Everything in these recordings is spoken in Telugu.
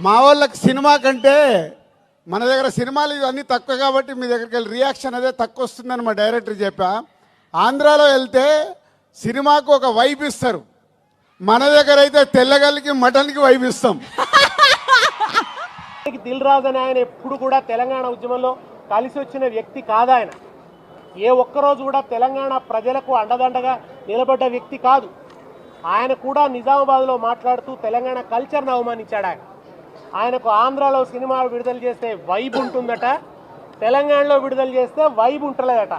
మా వాళ్ళకి సినిమా కంటే మన దగ్గర సినిమాలు ఇవన్నీ తక్కువ కాబట్టి మీ దగ్గరికి వెళ్ళి రియాక్షన్ అదే తక్కువ వస్తుందని మా డైరెక్టర్ చెప్పా. ఆంధ్రాలో వెళ్తే సినిమాకు ఒక వైబ్ ఇస్తారు, మన దగ్గర అయితే తెల్లగల్లికి మటన్కి వైబ్ ఇస్తాం. దిల్ రాజు అని ఆయన ఎప్పుడు కూడా తెలంగాణ ఉద్యమంలో కలిసి వచ్చిన వ్యక్తి కాదు. ఆయన ఏ ఒక్కరోజు కూడా తెలంగాణ ప్రజలకు అండదండగా నిలబడ్డ వ్యక్తి కాదు. ఆయన కూడా నిజామాబాద్లో మాట్లాడుతూ తెలంగాణ కల్చర్ను అవమానించాడు. ఆయనకు ఆంధ్రాలో సినిమా విడుదల చేస్తే వైబ్ ఉంటుందట, తెలంగాణలో విడుదల చేస్తే వైబ్ ఉంటలేదట.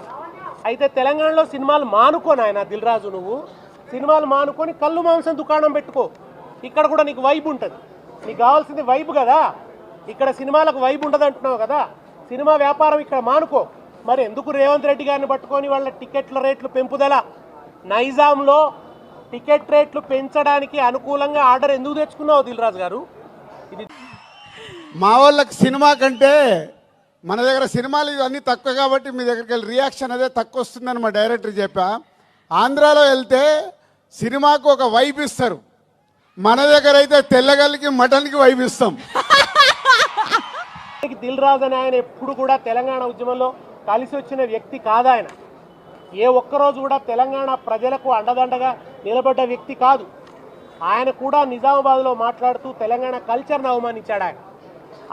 అయితే తెలంగాణలో సినిమాలు మానుకొని ఆయన దిల్ రాజు, నువ్వు సినిమాలు మానుకొని కళ్ళు మాంసం దుకాణం పెట్టుకో, ఇక్కడ కూడా నీకు వైబ్ ఉంటుంది. నీకు కావాల్సింది వైబ్ కదా, ఇక్కడ సినిమాలకు వైబ్ ఉండదు అంటున్నావు కదా. సినిమా వ్యాపారం ఇక్కడ మానుకో. మరి ఎందుకు రేవంత్ రెడ్డి గారిని పట్టుకొని వాళ్ళ టికెట్ల రేట్లు పెంపుదల, నైజాంలో టికెట్ రేట్లు పెంచడానికి అనుకూలంగా ఆర్డర్ ఎందుకు తెచ్చుకున్నావు దిల్ రాజు గారు? ఇది మా వాళ్ళకి సినిమా కంటే మన దగ్గర సినిమాలు ఇవన్నీ తక్కువ కాబట్టి మీ దగ్గరికి వెళ్ళి రియాక్షన్ అదే తక్కువ వస్తుందని మా డైరెక్టర్ చెప్పా. ఆంధ్రాలో వెళ్తే సినిమాకు ఒక వైబ్ ఇస్తారు, మన దగ్గర అయితే తెల్లగల్లికి మటన్కి వైబ్ ఇస్తాం. దిల్ రాజు అని ఆయన ఎప్పుడు కూడా తెలంగాణ ఉద్యమంలో కలిసి వచ్చిన వ్యక్తి కాదు. ఆయన ఏ ఒక్కరోజు కూడా తెలంగాణ ప్రజలకు అండదండగా నిలబడ్డ వ్యక్తి కాదు. ఆయన కూడా నిజామాబాద్లో మాట్లాడుతూ తెలంగాణ కల్చర్ను అవమానించాడు.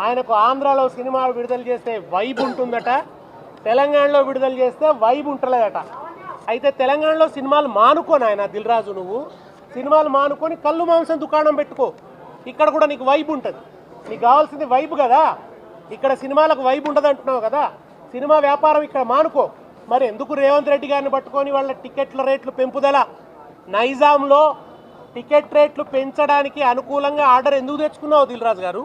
ఆయనకు ఆంధ్రాలో సినిమా విడుదల చేస్తే వైబ్ ఉంటుందట, తెలంగాణలో విడుదల చేస్తే వైబ్ ఉంటలేదట. అయితే తెలంగాణలో సినిమాలు మానుకొని ఆయన దిల్ రాజు, నువ్వు సినిమాలు మానుకొని కళ్ళు మాంసం దుకాణం పెట్టుకో, ఇక్కడ కూడా నీకు వైబ్ ఉంటుంది. నీకు కావాల్సింది వైబ్ కదా, ఇక్కడ సినిమాలకు వైబ్ ఉండదు అంటున్నావు కదా. సినిమా వ్యాపారం ఇక్కడ మానుకో. మరి ఎందుకు రేవంత్ రెడ్డి గారిని పట్టుకొని వాళ్ళ టికెట్ల రేట్లు పెంపుదల, నైజాంలో టికెట్ రేట్లు పెంచడానికి అనుకూలంగా ఆర్డర్ ఎందుకు తెచ్చుకున్నావు దిల్ రాజు గారు?